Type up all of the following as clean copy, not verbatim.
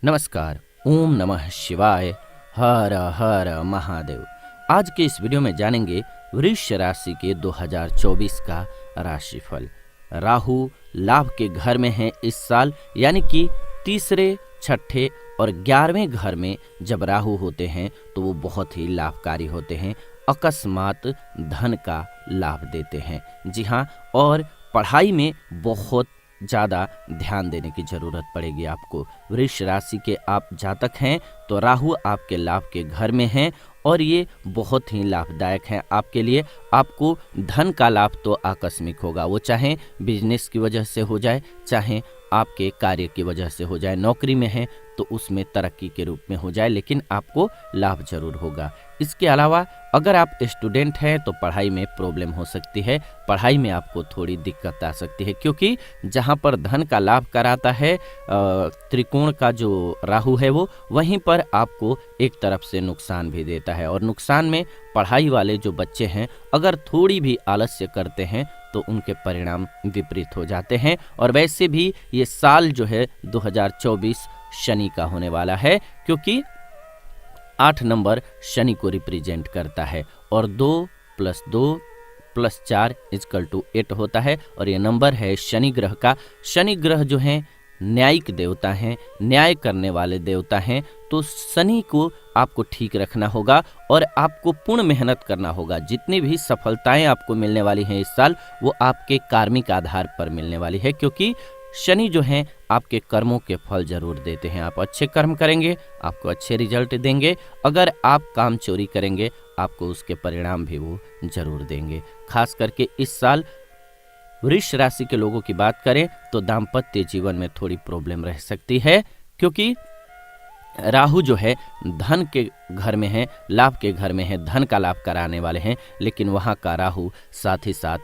नमस्कार। ओम नमः शिवाय। हर हर महादेव। आज के इस वीडियो में जानेंगे वृष राशि के 2024 का राशिफल। राहु लाभ के घर में है इस साल, यानी कि तीसरे, छठे और 11वें घर में जब राहु होते हैं तो वो बहुत ही लाभकारी होते हैं, अकस्मात धन का लाभ देते हैं। जी हाँ, और पढ़ाई में बहुत ज़्यादा ध्यान देने की ज़रूरत पड़ेगी आपको। वृष राशि के आप जातक हैं तो राहु आपके लाभ के घर में हैं और ये बहुत ही लाभदायक हैं आपके लिए। आपको धन का लाभ तो आकस्मिक होगा, वो चाहे बिजनेस की वजह से हो जाए, चाहे आपके कार्य की वजह से हो जाए। नौकरी में है तो उसमें तरक्की के रूप में हो जाए, लेकिन आपको लाभ जरूर होगा। इसके अलावा अगर आप स्टूडेंट हैं तो पढ़ाई में प्रॉब्लम हो सकती है, पढ़ाई में आपको थोड़ी दिक्कत आ सकती है, क्योंकि जहां पर धन का लाभ कराता है त्रिकोण का जो राहु है वो, वहीं पर आपको एक तरफ से नुकसान भी देता है। और नुकसान में पढ़ाई वाले जो बच्चे हैं अगर थोड़ी भी आलस्य करते हैं तो उनके परिणाम विपरीत हो जाते हैं। और वैसे भी ये साल जो है 2024 शनि का होने वाला है, क्योंकि 8 नंबर शनि को रिप्रेजेंट करता है और 2 + 2 + 4 = 8 होता है। और ये नंबर है शनि ग्रह का। शनि ग्रह जो है न्यायिक देवता हैं, न्याय करने वाले देवता हैं। तो शनि को आपको ठीक रखना होगा और आपको पूर्ण मेहनत करना होगा। जितनी भी सफलताएं आपको मिलने वाली हैं इस साल, वो आपके कार्मिक आधार पर मिलने वाली है, क्योंकि शनि जो हैं आपके कर्मों के फल जरूर देते हैं। आप अच्छे कर्म करेंगे, आपको अच्छे रिजल्ट देंगे। अगर आप काम चोरी करेंगे, आपको उसके परिणाम भी वो जरूर देंगे। खास करके इस साल वृष राशि के लोगों की बात करें तो दाम्पत्य जीवन में थोड़ी प्रॉब्लम रह सकती है, क्योंकि राहु जो है धन के घर में है, लाभ के घर में है, धन का लाभ कराने वाले हैं, लेकिन वहाँ का राहु साथ ही साथ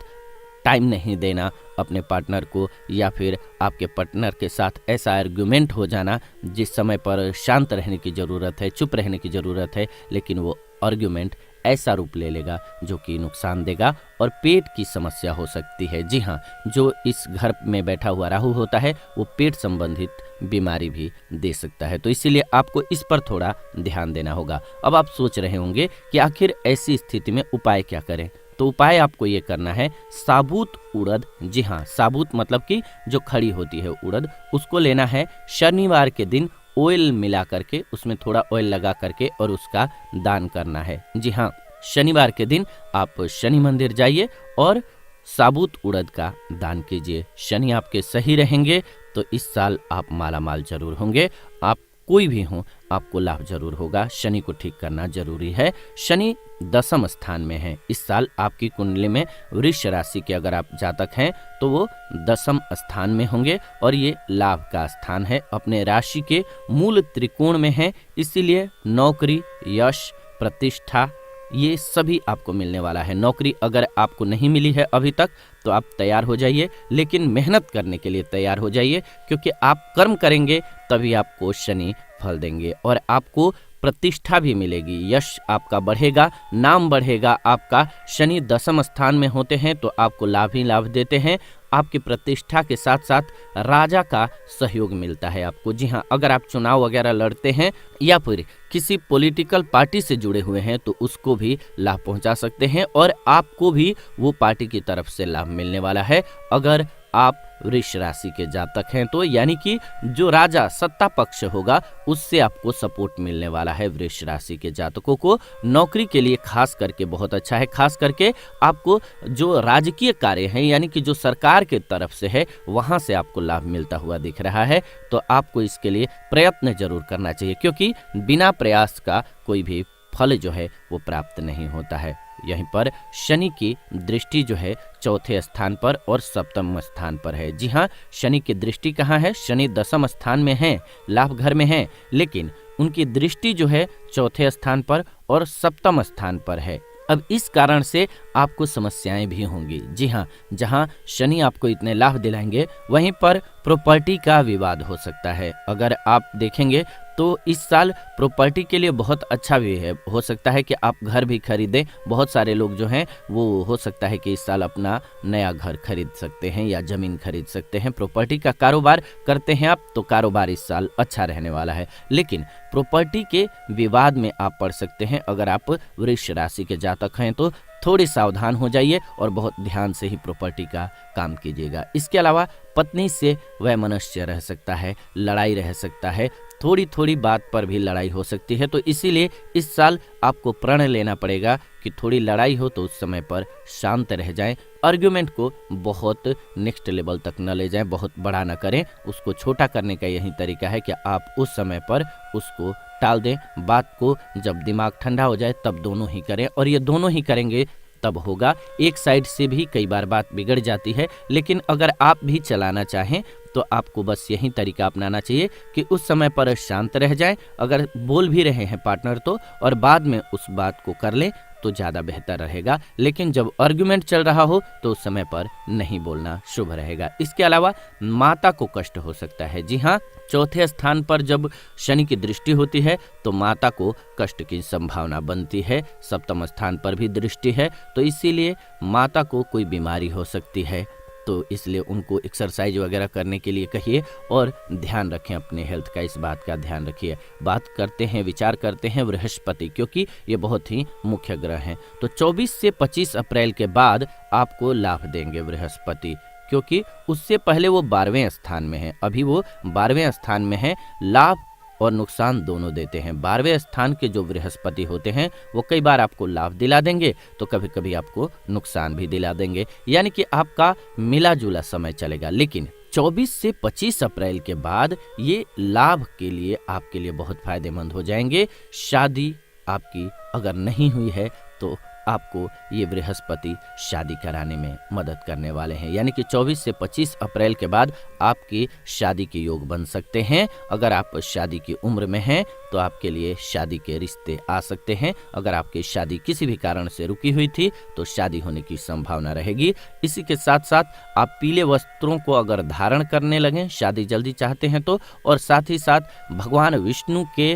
टाइम नहीं देना अपने पार्टनर को, या फिर आपके पार्टनर के साथ ऐसा आर्गुमेंट हो जाना जिस समय पर शांत रहने की ज़रूरत है, चुप रहने की ज़रूरत है, लेकिन वो आर्गुमेंट ऐसा रूप ले लेगा जो कि नुकसान देगा और पेट की समस्या हो सकती है। जी हाँ, जो इस घर में बैठा हुआ राहु होता है वो पेट संबंधित बीमारी भी दे सकता है। तो इसीलिए आपको इस पर थोड़ा ध्यान देना होगा। अब आप सोच रहे होंगे कि आखिर ऐसी स्थिति में उपाय क्या करें। तो उपाय आपको ये करना है, साबुत उड़द, जी हाँ साबुत मतलब कि जो खड़ी होती है उड़द, उसको लेना है। शनिवार के दिन ऑयल मिला करके, उसमें थोड़ा ऑयल लगा करके और उसका दान करना है। जी हाँ, शनिवार के दिन आप शनि मंदिर जाइए और साबुत उड़द का दान कीजिए। शनि आपके सही रहेंगे तो इस साल आप मालामाल जरूर होंगे। आप कोई भी हो, आपको लाभ जरूर होगा। शनि को ठीक करना जरूरी है। शनि 10वें स्थान में है इस साल आपकी कुंडली में। वृष राशि के अगर आप जातक हैं तो वो 10वें स्थान में होंगे और ये लाभ का स्थान है, अपने राशि के मूल त्रिकोण में है। इसीलिए नौकरी, यश, प्रतिष्ठा ये सभी आपको मिलने वाला है। नौकरी अगर आपको नहीं मिली है अभी तक तो आप तैयार हो जाइए, लेकिन मेहनत करने के लिए तैयार हो जाइए, क्योंकि आप कर्म करेंगे तभी आपको शनि फल देंगे और आपको प्रतिष्ठा भी मिलेगी, यश आपका बढ़ेगा, नाम बढ़ेगा आपका। शनि 10वें स्थान में होते हैं तो आपको लाभ ही लाभ देते हैं। आपकी प्रतिष्ठा के साथ साथ राजा का सहयोग मिलता है आपको। जी हाँ, अगर आप चुनाव वगैरह लड़ते हैं या फिर किसी पॉलिटिकल पार्टी से जुड़े हुए हैं तो उसको भी लाभ पहुंचा सकते हैं और आपको भी वो पार्टी की तरफ से लाभ मिलने वाला है। अगर आप वृष राशि के जातक हैं तो यानी कि जो राजा सत्ता पक्ष होगा उससे आपको सपोर्ट मिलने वाला है। वृष राशि के जातकों को नौकरी के लिए खास करके बहुत अच्छा है। खास करके आपको जो राजकीय कार्य हैं, यानी कि जो सरकार के तरफ से है, वहां से आपको लाभ मिलता हुआ दिख रहा है। तो आपको इसके लिए प्रयत्न जरूर करना चाहिए, क्योंकि बिना प्रयास का कोई भी फल जो है वो प्राप्त नहीं होता है। यहीं पर शनि की दृष्टि जो है 4थे स्थान पर और 7वें स्थान पर है। जी हाँ, शनि की दृष्टि कहाँ है? शनि 10वें स्थान में है, लाभ घर में है, लेकिन उनकी दृष्टि जो है 4थे स्थान पर और 7वें स्थान पर है। अब इस कारण से आपको समस्याएं भी होंगी। जी हाँ, जहाँ शनि आपको इतने लाभ दिलाएंगे वहीं पर प्रॉपर्टी का विवाद हो सकता है। अगर आप देखेंगे तो इस साल प्रॉपर्टी के लिए बहुत अच्छा भी है। हो सकता है कि आप घर भी खरीदें। बहुत सारे लोग जो हैं वो हो सकता है कि इस साल अपना नया घर खरीद सकते हैं या ज़मीन खरीद सकते हैं। प्रॉपर्टी का कारोबार करते हैं आप तो कारोबार इस साल अच्छा रहने वाला है। लेकिन प्रॉपर्टी के विवाद में आप पड़ सकते हैं। अगर आप वृष राशि के जातक हैं तो थोड़ी सावधान हो जाइए और बहुत ध्यान से ही प्रॉपर्टी का काम कीजिएगा। इसके अलावा पत्नी से वैमनस्य रह सकता है, लड़ाई रह सकता है, थोड़ी थोड़ी बात पर भी लड़ाई हो सकती है। तो इसीलिए इस साल आपको प्रण लेना पड़ेगा कि थोड़ी लड़ाई हो तो उस समय पर शांत रह जाएं। आर्ग्यूमेंट को बहुत नेक्स्ट लेवल तक न ले जाएं, बहुत बड़ा न करें। उसको छोटा करने का यही तरीका है कि आप उस समय पर उसको टाल दें। बात को जब दिमाग ठंडा हो जाए तब दोनों ही करें, और ये दोनों ही करेंगे तब होगा। एक साइड से भी कई बार बात बिगड़ जाती है, लेकिन अगर आप भी चलाना चाहें तो आपको बस यही तरीका अपनाना चाहिए कि उस समय पर शांत रह जाएं। अगर बोल भी रहे हैं पार्टनर तो, और बाद में उस बात को कर लें तो ज़्यादा बेहतर रहेगा। लेकिन जब आर्ग्यूमेंट चल रहा हो तो उस समय पर नहीं बोलना शुभ रहेगा। इसके अलावा माता को कष्ट हो सकता है। जी हाँ, चौथे स्थान पर जब शनि की दृष्टि होती है तो माता को कष्ट की संभावना बनती है। सप्तम स्थान पर भी दृष्टि है तो इसीलिए माता को कोई बीमारी हो सकती है। तो इसलिए उनको एक्सरसाइज वगैरह करने के लिए कहिए और ध्यान रखें अपने हेल्थ का, इस बात का ध्यान रखिए। बात करते हैं, विचार करते हैं बृहस्पति, क्योंकि ये बहुत ही मुख्य ग्रह हैं। तो 24 से 25 अप्रैल के बाद आपको लाभ देंगे बृहस्पति, क्योंकि उससे पहले वो 12वें स्थान में है। अभी वो 12वें स्थान में है। लाभ और नुकसान दोनों देते हैं। 12वें स्थान के जो बृहस्पति होते हैं वो कई बार आपको लाभ दिला देंगे तो कभी कभी आपको नुकसान भी दिला देंगे, यानी कि आपका मिला जुला समय चलेगा। लेकिन 24 से 25 अप्रैल के बाद ये लाभ के लिए आपके लिए बहुत फायदेमंद हो जाएंगे। शादी आपकी अगर नहीं हुई है तो आपको ये बृहस्पति शादी कराने में मदद करने वाले हैं, यानी कि 24 से 25 अप्रैल के बाद आपकी शादी के योग बन सकते हैं। अगर आप शादी की उम्र में हैं तो आपके लिए शादी के रिश्ते आ सकते हैं। अगर आपकी शादी किसी भी कारण से रुकी हुई थी तो शादी होने की संभावना रहेगी। इसी के साथ साथ आप पीले वस्त्रों को अगर धारण करने लगें, शादी जल्दी चाहते हैं तो, और साथ ही साथ भगवान विष्णु के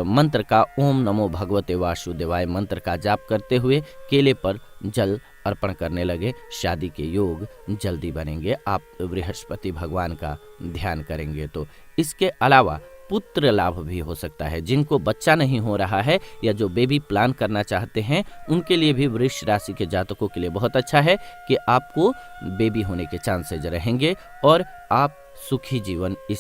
मंत्र का ओम नमो भगवते वासुदेवाय मंत्र का जाप करते हुए केले पर जल अर्पण करने लगे, शादी के योग जल्दी बनेंगे। आप बृहस्पति भगवान का ध्यान करेंगे तो। इसके अलावा पुत्र लाभ भी हो सकता है। जिनको बच्चा नहीं हो रहा है या जो बेबी प्लान करना चाहते हैं उनके लिए भी वृष राशि के जातकों के लिए बहुत अच्छा है कि आपको बेबी होने के चांसेज रहेंगे और आप सुखी जीवन इस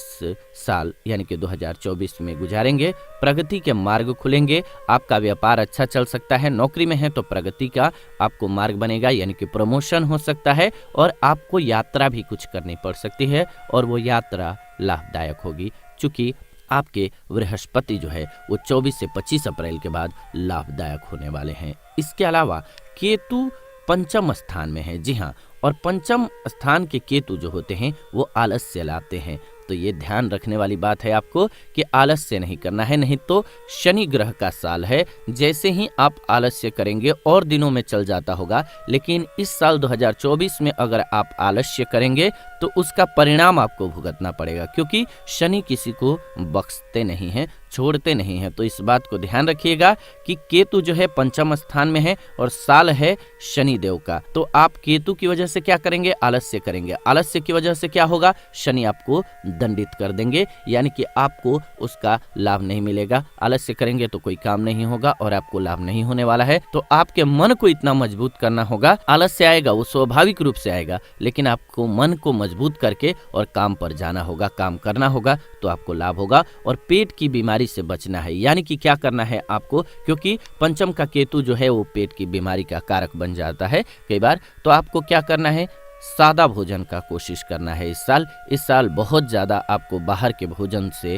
साल यानी कि 2024 में गुजारेंगे। प्रगति के मार्ग खुलेंगे, आपका व्यापार अच्छा चल सकता है। नौकरी में है तो प्रगति का आपको मार्ग बनेगा, यानी कि प्रमोशन हो सकता है। और आपको यात्रा भी कुछ करनी पड़ सकती है और वो यात्रा लाभदायक होगी, चूँकि आपके बृहस्पति जो है वो 24 से 25 अप्रैल के बाद लाभदायक होने वाले हैं। इसके अलावा केतु पंचम स्थान में है। जी हाँ, और पंचम स्थान के केतु जो होते हैं वो आलस्य लाते हैं। तो ये ध्यान रखने वाली बात है आपको कि आलस्य नहीं करना है, नहीं तो शनि ग्रह का साल है। जैसे ही आप आलस्य करेंगे और दिनों में चल जाता होगा, लेकिन इस साल 2024 में अगर आप आलस्य करेंगे तो उसका परिणाम आपको भुगतना पड़ेगा, क्योंकि शनि किसी को बख्शते नहीं हैं, छोड़ते नहीं हैं। तो इस बात को ध्यान रखिएगा कि केतु जो है पंचम स्थान में है और साल है शनि देव का। तो आप केतु की वजह से क्या करेंगे? आलस्य करेंगे। आलस्य की वजह से क्या होगा? शनि आपको दंडित कर देंगे, यानी कि आपको उसका लाभ नहीं मिलेगा। आलस्य करेंगे तो कोई काम नहीं होगा और आपको लाभ नहीं होने वाला है। तो आपके मन को इतना मजबूत करना होगा। आलस्य आएगा वो स्वाभाविक रूप से आएगा, लेकिन आपको मन को मजबूत करके और काम पर जाना होगा, काम करना होगा, तो आपको लाभ होगा। और पेट की बीमारी से बचना है, यानी कि क्या करना है आपको, क्योंकि पंचम का केतु जो है वो पेट की बीमारी का कारक बन जाता है कई बार। तो आपको क्या करना है? सादा भोजन का कोशिश करना है। इस साल बहुत ज़्यादा आपको बाहर के भोजन से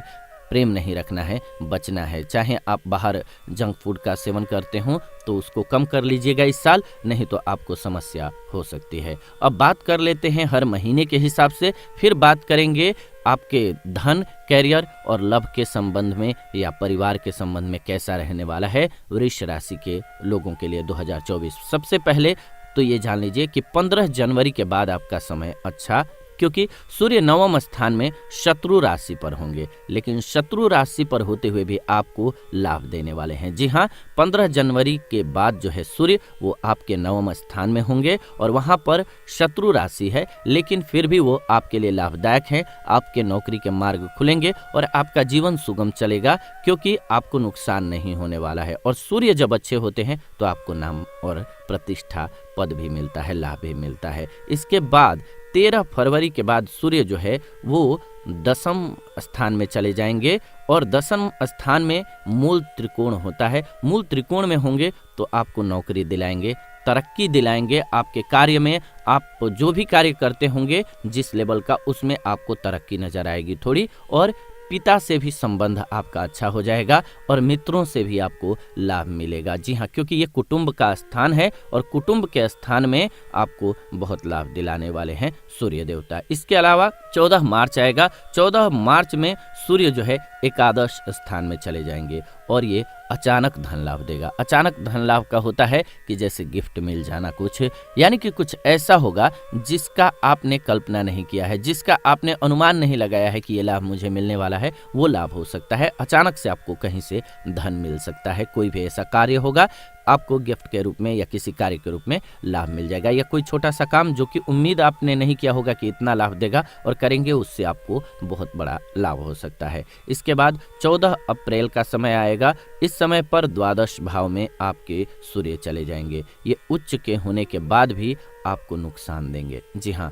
प्रेम नहीं रखना है, बचना है। चाहे आप बाहर जंक फूड का सेवन करते हो तो उसको कम कर लीजिएगा इस साल, नहीं तो आपको समस्या हो सकती है। अब बात कर लेते हैं हर महीने के हिसाब से, फिर बात करेंगे आपके धन, कैरियर और लव के संबंध में या परिवार के संबंध में कैसा रहने वाला है वृष राशि के लोगों के लिए 2024। सबसे पहले तो ये जान लीजिए कि 15 जनवरी के बाद आपका समय अच्छा क्योंकि सूर्य नवम स्थान में शत्रु राशि पर होंगे, लेकिन शत्रु राशि पर होते हुए भी आपको लाभ देने वाले हैं। जी हाँ, 15 जनवरी के बाद जो है सूर्य वो आपके नवम स्थान में होंगे और वहाँ पर शत्रु राशि है, लेकिन फिर भी वो आपके लिए लाभदायक है। आपके नौकरी के मार्ग खुलेंगे और आपका जीवन सुगम चलेगा, क्योंकि आपको नुकसान नहीं होने वाला है। और सूर्य जब अच्छे होते हैं तो आपको नाम और प्रतिष्ठा, पद भी मिलता है, लाभ भी मिलता है। इसके बाद 13 फरवरी के बाद सूर्य जो है वो 10वें स्थान में चले जाएंगे और 10वें स्थान में मूल त्रिकोण होता है। मूल त्रिकोण में होंगे तो आपको नौकरी दिलाएंगे, तरक्की दिलाएंगे। आपके कार्य में आप जो भी कार्य करते होंगे जिस लेवल का, उसमें आपको तरक्की नजर आएगी थोड़ी, और पिता से भी संबंध आपका अच्छा हो जाएगा और मित्रों से भी आपको लाभ मिलेगा। जी हाँ, क्योंकि ये कुटुंब का स्थान है और कुटुंब के स्थान में आपको बहुत लाभ दिलाने वाले हैं सूर्य देवता। इसके अलावा 14 मार्च आएगा। 14 मार्च में सूर्य जो है एकादश स्थान में चले जाएंगे और ये अचानक धन लाभ देगा। अचानक धन लाभ का होता है कि जैसे गिफ्ट मिल जाना कुछ, यानी कि कुछ ऐसा होगा जिसका आपने कल्पना नहीं किया है, जिसका आपने अनुमान नहीं लगाया है कि ये लाभ मुझे मिलने वाला है, वो लाभ हो सकता है। अचानक से आपको कहीं से धन मिल सकता है। कोई भी ऐसा कार्य होगा, आपको गिफ्ट के रूप में या किसी कार्य के रूप में लाभ मिल जाएगा, या कोई छोटा सा काम जो कि उम्मीद आपने नहीं किया होगा कि इतना लाभ देगा और करेंगे, उससे आपको बहुत बड़ा लाभ हो सकता है। इसके बाद 14 अप्रैल का समय आएगा। इस समय पर द्वादश भाव में आपके सूर्य चले जाएंगे। ये उच्च के होने के बाद भी आपको नुकसान देंगे। जी हाँ,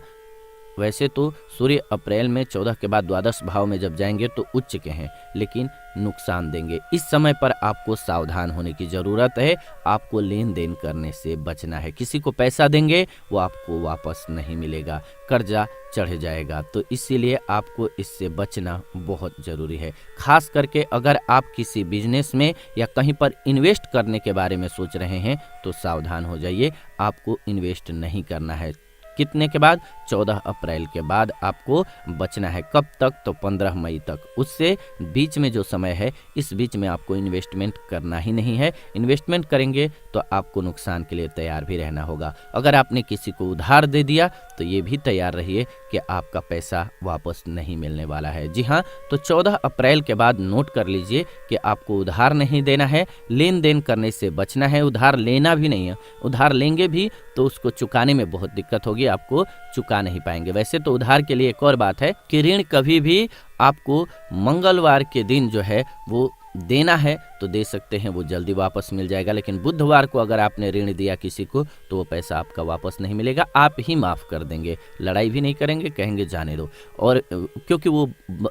वैसे तो सूर्य अप्रैल में 14 के बाद द्वादश भाव में जब जाएंगे तो उच्च के हैं, लेकिन नुकसान देंगे। इस समय पर आपको सावधान होने की ज़रूरत है। आपको लेन देन करने से बचना है। किसी को पैसा देंगे वो आपको वापस नहीं मिलेगा, कर्जा चढ़ जाएगा, तो इसीलिए आपको इससे बचना बहुत ज़रूरी है। खास करके अगर आप किसी बिजनेस में या कहीं पर इन्वेस्ट करने के बारे में सोच रहे हैं तो सावधान हो जाइए। आपको इन्वेस्ट नहीं करना है। कितने के बाद? 14 अप्रैल के बाद आपको बचना है। कब तक? तो 15 मई तक। उससे बीच में जो समय है, इस बीच में आपको इन्वेस्टमेंट करना ही नहीं है। इन्वेस्टमेंट करेंगे तो आपको नुकसान के लिए तैयार भी रहना होगा। अगर आपने किसी को उधार दे दिया तो ये भी तैयार रहिए कि आपका पैसा वापस नहीं मिलने वाला है। जी हाँ, तो 14 अप्रैल के बाद नोट कर लीजिए कि आपको उधार नहीं देना है, लेन देन करने से बचना है। उधार लेना भी नहीं है। उधार लेंगे भी तो उसको चुकाने में बहुत दिक्कत होगी, आपको चुका नहीं पाएंगे। वैसे तो उधार के लिए एक और बात है कि ऋण कभी भी आपको मंगलवार के दिन जो है वो देना है तो दे सकते हैं, वो जल्दी वापस मिल जाएगा। लेकिन बुधवार को अगर आपने ऋण दिया किसी को तो वो पैसा आपका वापस नहीं मिलेगा, आप ही माफ़ कर देंगे। लड़ाई भी नहीं करेंगे, कहेंगे जाने दो, और क्योंकि वो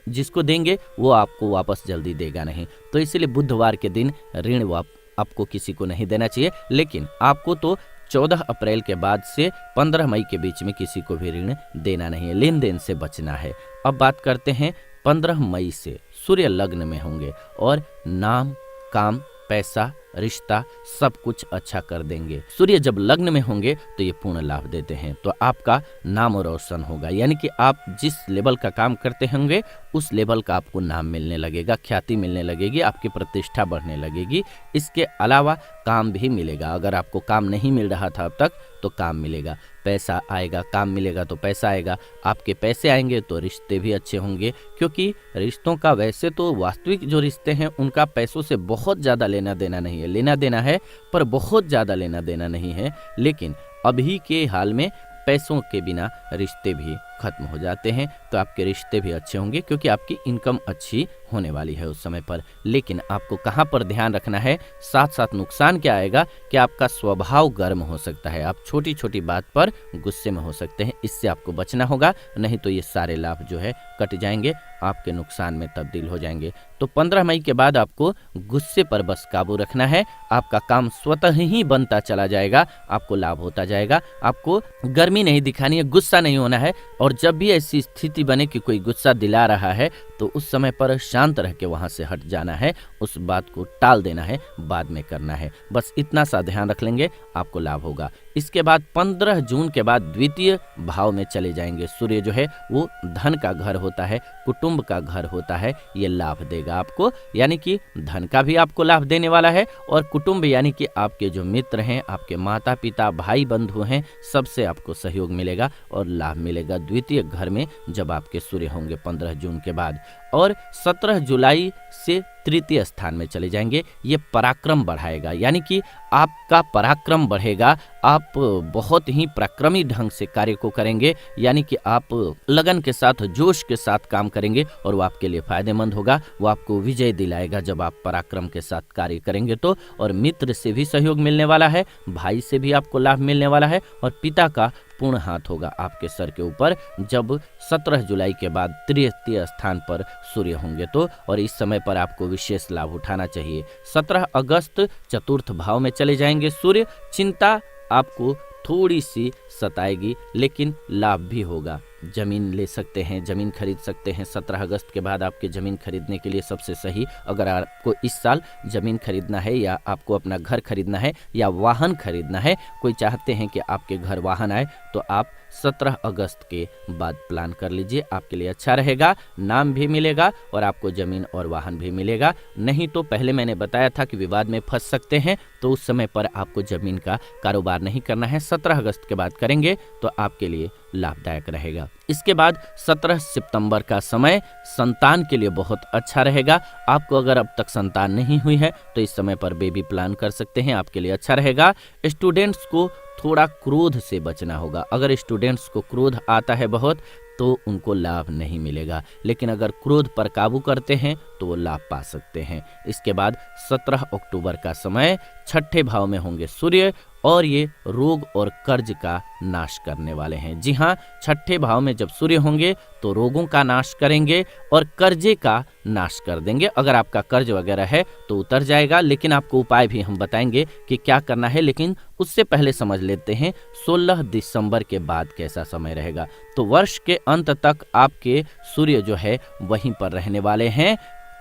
जिसको देंगे वो आपको वापस जल्दी देगा नहीं, तो इसलिए बुधवार के दिन ऋण आपको किसी को नहीं देना चाहिए। लेकिन आपको तो 14 अप्रैल के बाद से 15 मई के बीच में किसी को भी ऋण देना नहीं है, लेन देन से बचना है। अब बात करते हैं 15 मई से सूर्य लग्न में होंगे और नाम, काम, पैसा, रिश्ता सब कुछ अच्छा कर देंगे। सूर्य जब लग्न में होंगे तो ये पूर्ण लाभ देते हैं, तो आपका नाम रोशन होगा। यानी कि आप जिस लेवल का काम करते होंगे उस लेवल का आपको नाम मिलने लगेगा, ख्याति मिलने लगेगी, आपकी प्रतिष्ठा बढ़ने लगेगी। इसके अलावा काम भी मिलेगा। अगर आपको काम नहीं मिल रहा था अब तक तो काम मिलेगा, पैसा आएगा। काम मिलेगा तो पैसा आएगा, आपके पैसे आएंगे तो रिश्ते भी अच्छे होंगे। क्योंकि रिश्तों का वैसे तो वास्तविक जो रिश्ते हैं उनका पैसों से बहुत ज़्यादा लेना देना नहीं है, लेना देना है पर बहुत ज़्यादा लेना देना नहीं है। लेकिन अभी के हाल में पैसों के बिना रिश्ते भी खत्म हो जाते हैं, तो आपके रिश्ते भी अच्छे होंगे क्योंकि आपकी इनकम अच्छी होने वाली है उस समय पर। लेकिन आपको कहाँ पर ध्यान रखना है, साथ साथ नुकसान क्या आएगा कि आपका स्वभाव गर्म हो सकता है, आप छोटी छोटी बात पर गुस्से में हो सकते हैं। इससे आपको बचना होगा, नहीं तो ये सारे लाभ जो है कट जाएंगे, आपके नुकसान में तब्दील हो जाएंगे। तो 15 मई के बाद आपको गुस्से पर बस काबू रखना है। आपका काम स्वतः ही बनता चला जाएगा, आपको लाभ होता जाएगा। आपको गर्मी नहीं दिखानी है, गुस्सा नहीं होना है। और जब भी ऐसी स्थिति बने कि कोई गुस्सा दिला रहा है तो उस समय पर शांत रह के वहाँ से हट जाना है, उस बात को टाल देना है, बाद में करना है। बस इतना सा ध्यान रख लेंगे, आपको लाभ होगा। इसके बाद 15 जून के बाद द्वितीय भाव में चले जाएंगे। सूर्य जो है वो धन का घर होता है, कुटुंब का घर होता है, ये लाभ देगा आपको, यानी कि धन का भी आपको लाभ देने वाला है और कुटुंब यानी कि आपके जो मित्र हैं, आपके माता पिता, भाई बंधु हैं, सबसे आपको सहयोग मिलेगा और लाभ मिलेगा द्वितीय घर में जब आपके सूर्य होंगे 15 जून के बाद। और 17 जुलाई से तृतीय स्थान में चले जाएंगे। ये पराक्रम बढ़ाएगा, यानी कि आपका पराक्रम बढ़ेगा, आप बहुत ही पराक्रमी ढंग से कार्य को करेंगे, यानी कि आप लगन के साथ, जोश के साथ काम करेंगे और वो आपके लिए फायदेमंद होगा, वो आपको विजय दिलाएगा जब आप पराक्रम के साथ कार्य करेंगे तो। और मित्र से भी सहयोग मिलने वाला है, भाई से भी आपको लाभ मिलने वाला है और पिता का पूर्ण हाथ होगा आपके सर के ऊपर जब 17 जुलाई के बाद तृतीय स्थान पर सूर्य होंगे तो। और इस समय पर आपको विशेष लाभ उठाना चाहिए। 17 अगस्त चतुर्थ भाव में चले जाएंगे सूर्य। चिंता आपको थोड़ी सी सताएगी लेकिन लाभ भी होगा। जमीन ले सकते हैं, जमीन खरीद सकते हैं। 17 अगस्त के बाद आपके जमीन खरीदने के लिए सबसे सही, अगर आपको इस साल जमीन खरीदना है या आपको अपना घर खरीदना है या वाहन खरीदना है, कोई चाहते हैं कि आपके घर वाहन आए, तो आप 17 अगस्त के बाद प्लान कर लीजिए, आपके लिए अच्छा रहेगा। नाम भी मिलेगा और आपको जमीन और वाहन भी मिलेगा। नहीं तो पहले मैंने बताया था कि विवाद में फंस सकते हैं, तो उस समय पर आपको जमीन का कारोबार नहीं करना है। 17 अगस्त के बाद करेंगे तो आपके लिए लाभदायक रहेगा। इसके बाद 17 सितंबर का समय संतान के लिए बहुत अच्छा रहेगा। आपको अगर अब तक संतान नहीं हुई है तो इस समय पर बेबी प्लान कर सकते हैं, आपके लिए अच्छा रहेगा। स्टूडेंट्स को थोड़ा क्रोध से बचना होगा। अगर स्टूडेंट्स को क्रोध आता है बहुत तो उनको लाभ नहीं मिलेगा, लेकिन अगर क्रोध पर काबू करते हैं तो वो लाभ पा सकते हैं। इसके बाद 17 अक्टूबर का समय छठे भाव में होंगे सूर्य और ये रोग और कर्ज का नाश करने वाले हैं। जी हाँ, छठे भाव में जब सूर्य होंगे तो रोगों का नाश करेंगे और कर्जे का नाश कर देंगे। अगर आपका कर्ज वगैरह है तो उतर जाएगा, लेकिन आपको उपाय भी हम बताएंगे कि क्या करना है। लेकिन उससे पहले समझ लेते हैं 16 दिसंबर के बाद कैसा समय रहेगा। तो वर्ष के अंत तक आपके सूर्य जो है वहीं पर रहने वाले हैं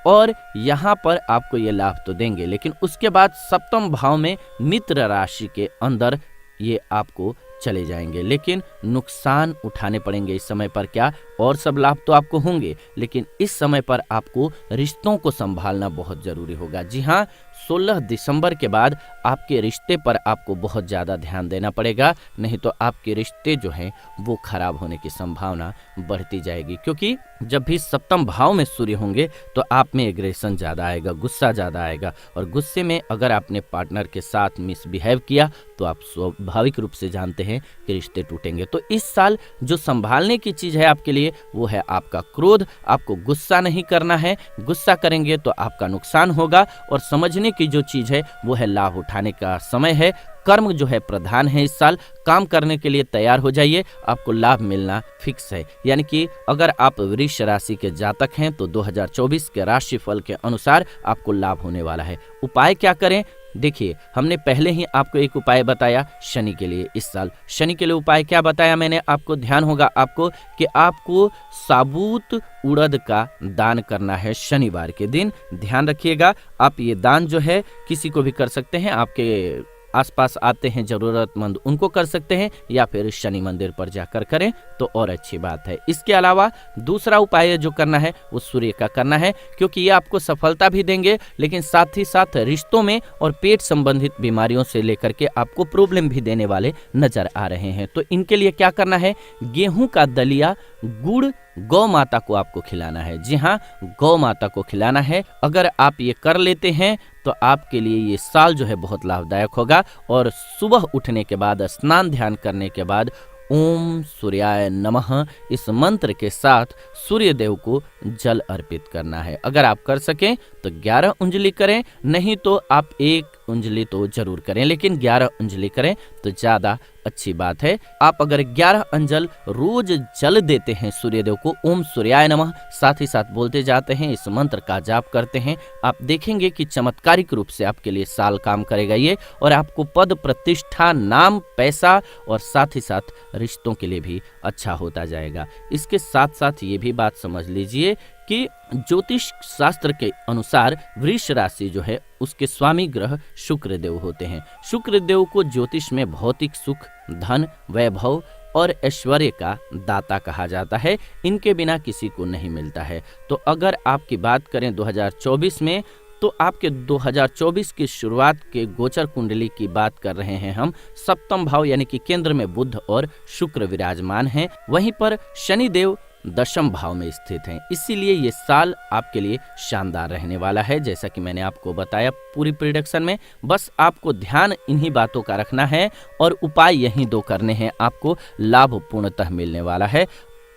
और यहाँ पर आपको ये लाभ तो देंगे, लेकिन उसके बाद सप्तम भाव में मित्र राशि के अंदर ये आपको चले जाएंगे, लेकिन नुकसान उठाने पड़ेंगे इस समय पर। क्या और सब लाभ तो आपको होंगे, लेकिन इस समय पर आपको रिश्तों को संभालना बहुत जरूरी होगा। जी हाँ, 16 दिसंबर के बाद आपके रिश्ते पर आपको बहुत ज़्यादा ध्यान देना पड़ेगा, नहीं तो आपके रिश्ते जो हैं वो खराब होने की संभावना बढ़ती जाएगी। क्योंकि जब भी सप्तम भाव में सूर्य होंगे तो आप में एग्रेशन ज़्यादा आएगा, गुस्सा ज़्यादा आएगा, और गुस्से में अगर आपने पार्टनर के साथ मिसबिहेव किया तो आप स्वाभाविक रूप से जानते हैं कि रिश्ते टूटेंगे। तो इस साल जो संभालने की चीज़ है आपके लिए वो है आपका क्रोध। आपको गुस्सा नहीं करना है, गुस्सा करेंगे तो आपका नुकसान होगा। और समझने की जो चीज़ है वो है लाभ उठाने का समय है। कर्म जो है प्रधान है इस साल, काम करने के लिए तैयार हो जाइए, आपको लाभ मिलना फिक्स है। यानी कि अगर आप वृष राशि के जातक हैं तो 2024 के राशिफल के अनुसार आपको लाभ होने वाला है। उपाय क्या करें? देखिए, हमने पहले ही आपको एक उपाय बताया शनि के लिए। इस साल शनि के लिए उपाय क्या बताया मैंने आपको? ध्यान होगा आपको कि आपको साबुत उड़द का दान करना है शनिवार के दिन। ध्यान रखिएगा, आप ये दान जो है किसी को भी कर सकते हैं, आपके आसपास आते हैं जरूरतमंद उनको कर सकते हैं, या फिर शनि मंदिर पर जाकर करें तो और अच्छी बात है। इसके अलावा दूसरा उपाय जो करना है वो सूर्य का करना है, क्योंकि ये आपको सफलता भी देंगे, लेकिन साथ ही साथ रिश्तों में और पेट संबंधित बीमारियों से लेकर के आपको प्रॉब्लम भी देने वाले नजर आ रहे हैं। तो इनके लिए क्या करना है? गेहूं का दलिया गुड़ गौ माता को आपको खिलाना है। जी हाँ, गौ माता को खिलाना है। अगर आप ये कर लेते हैं तो आपके लिए ये साल जो है बहुत लाभदायक होगा। और सुबह उठने के बाद, स्नान ध्यान करने के बाद ओम सूर्याय नमः इस मंत्र के साथ सूर्य देव को जल अर्पित करना है। अगर आप कर सकें तो 11 उंजली करें, नहीं तो आप 1 उंजली तो जरूर करें, लेकिन 11 उंजली करें तो ज़्यादा अच्छी बात है। आप अगर 11 अंजल रोज जल देते हैं सूर्यदेव को, ओम सूर्याय नमः साथ ही साथ बोलते जाते हैं, इस मंत्र का जाप करते हैं, आप देखेंगे कि चमत्कारिक रूप से आपके लिए साल काम करेगा ये, और आपको पद प्रतिष्ठा, नाम, पैसा और साथ ही साथ रिश्तों के लिए भी अच्छा होता जाएगा। इसके साथ साथ ये भी बात समझ लीजिए कि ज्योतिष शास्त्र के अनुसार वृष राशि जो है उसके स्वामी ग्रह शुक्र देव होते हैं। शुक्र देव को ज्योतिष में भौतिक सुख, धन, वैभव और ऐश्वर्य का दाता कहा जाता है। इनके बिना किसी को नहीं मिलता है। तो अगर आपकी बात करें 2024 में, तो आपके 2024 की शुरुआत के गोचर कुंडली की बात कर रहे हैं हम। सप्तम भाव यानी कि केंद्र में बुध और शुक्र विराजमान हैं, वहीं पर शनि देव दशम भाव में स्थित हैं। इसीलिए ये साल आपके लिए शानदार रहने वाला है। जैसा कि मैंने आपको बताया पूरी प्रिडिक्शन में, बस आपको ध्यान इन्हीं बातों का रखना है और उपाय यही दो करने हैं, आपको लाभ पूर्णतः मिलने वाला है।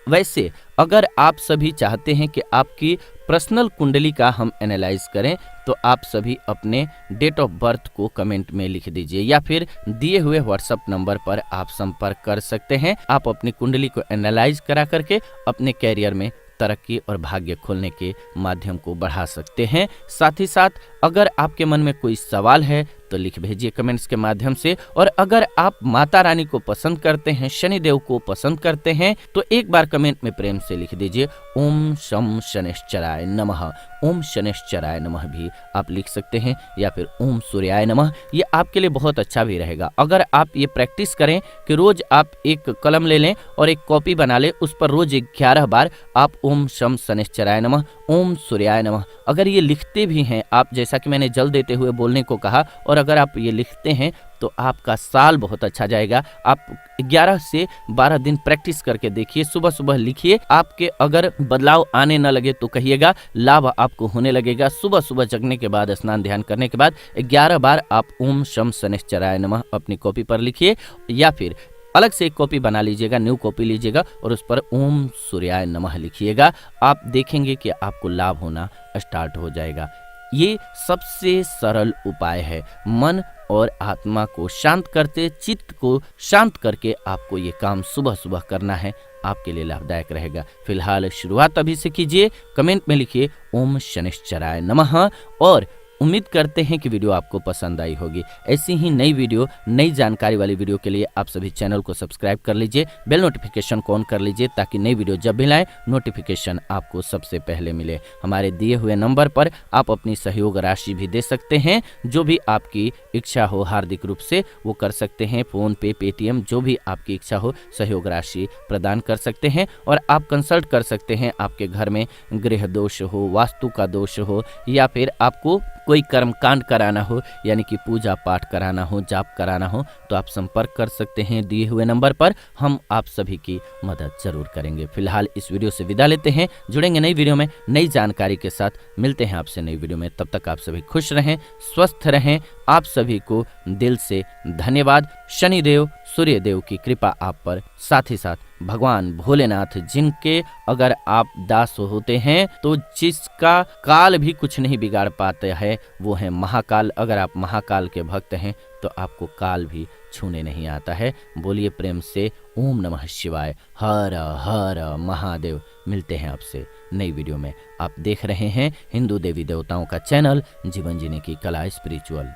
वैसे अगर आप सभी चाहते हैं कि आपकी पर्सनल कुंडली का हम एनालाइज करें, तो आप सभी अपने डेट ऑफ बर्थ को कमेंट में लिख दीजिए या फिर दिए हुए व्हाट्सएप नंबर पर आप संपर्क कर सकते हैं। आप अपनी कुंडली को एनालाइज करा करके अपने कैरियर में तरक्की और भाग्य खोलने के माध्यम को बढ़ा सकते हैं। साथ ही साथ अगर आपके मन में कोई सवाल है तो लिख भेजिए कमेंट्स के माध्यम से। और अगर आप माता रानी को पसंद करते हैं, शनि देव को पसंद करते हैं, तो एक बार कमेंट में प्रेम से लिख दीजिए ओम शम शनिश्चराय नमः। ओम शनिश्चराय नमः भी आप लिख सकते हैं या फिर ओम सूर्याय नमः। ये आपके लिए बहुत अच्छा भी रहेगा। अगर आप ये प्रैक्टिस करें कि रोज आप एक कलम ले लें और एक कॉपी बना लें, उस पर रोज 11 बार आप ओम शम शनिश्चराय नमः, ओम सूर्याय नमः अगर ये लिखते भी हैं आप, जैसा कि मैंने जल देते हुए बोलने को कहा, और अगर आप ये लिखते हैं तो आपका साल बहुत अच्छा जाएगा। आप 11 से 12 दिन प्रैक्टिस करके देखिए, सुबह सुबह लिखिए। आपके अगर बदलाव आने न लगे तो कहिएगा, लाभ आपको होने लगेगा। सुबह सुबह जगने के बाद, स्नान ध्यान करने के बाद 11 बार आप ओम शम शनिश्चराय नमः अपनी कॉपी पर लिखिए या फिर अलग से एक कॉपी बना लीजिएगा, न्यू कॉपी लीजिएगा और उस पर ओम सूर्याय नमः लिखिएगा। आप देखेंगे कि आपको लाभ होना स्टार्ट हो जाएगा। ये सबसे सरल उपाय है। मन और आत्मा को शांत करते, चित्त को शांत करके आपको ये काम सुबह सुबह करना है, आपके लिए लाभदायक रहेगा। फिलहाल शुरुआत अभी से कीजिए, कमेंट में लिखिए ओम शनिश्चराय नमः और उम्मीद करते हैं कि वीडियो आपको पसंद आई होगी। ऐसी ही नई वीडियो, नई जानकारी वाली वीडियो के लिए आप सभी चैनल को सब्सक्राइब कर लीजिए, बेल नोटिफिकेशन को ऑन कर लीजिए ताकि नई वीडियो जब भी लाएं नोटिफिकेशन आपको सबसे पहले मिले। हमारे दिए हुए नंबर पर आप अपनी सहयोग राशि भी दे सकते हैं, जो भी आपकी इच्छा हो हार्दिक रूप से वो कर सकते हैं। फोन पे, पेटीएम, जो भी आपकी इच्छा हो सहयोग राशि प्रदान कर सकते हैं। और आप कंसल्ट कर सकते हैं, आपके घर में गृह दोष हो, वास्तु का दोष हो या फिर आपको कोई कर्मकांड कराना हो यानी कि पूजा पाठ कराना हो, जाप कराना हो, तो आप संपर्क कर सकते हैं दिए हुए नंबर पर। हम आप सभी की मदद जरूर करेंगे। फिलहाल इस वीडियो से विदा लेते हैं, जुड़ेंगे नई वीडियो में नई जानकारी के साथ। मिलते हैं आपसे नई वीडियो में, तब तक आप सभी खुश रहें, स्वस्थ रहें। आप सभी को दिल से धन्यवाद। शनिदेव, सूर्य देव की कृपा आप पर, साथ ही साथ भगवान भोलेनाथ जिनके अगर आप दास होते हैं तो जिसका काल भी कुछ नहीं बिगाड़ पाते हैं, वो है महाकाल। अगर आप महाकाल के भक्त हैं तो आपको काल भी छूने नहीं आता है। बोलिए प्रेम से ओम नमः शिवाय, हर हर महादेव। मिलते हैं आपसे नई वीडियो में। आप देख रहे हैं हिंदू देवी देवताओं का चैनल जीवन जीने की कला स्पिरिचुअल।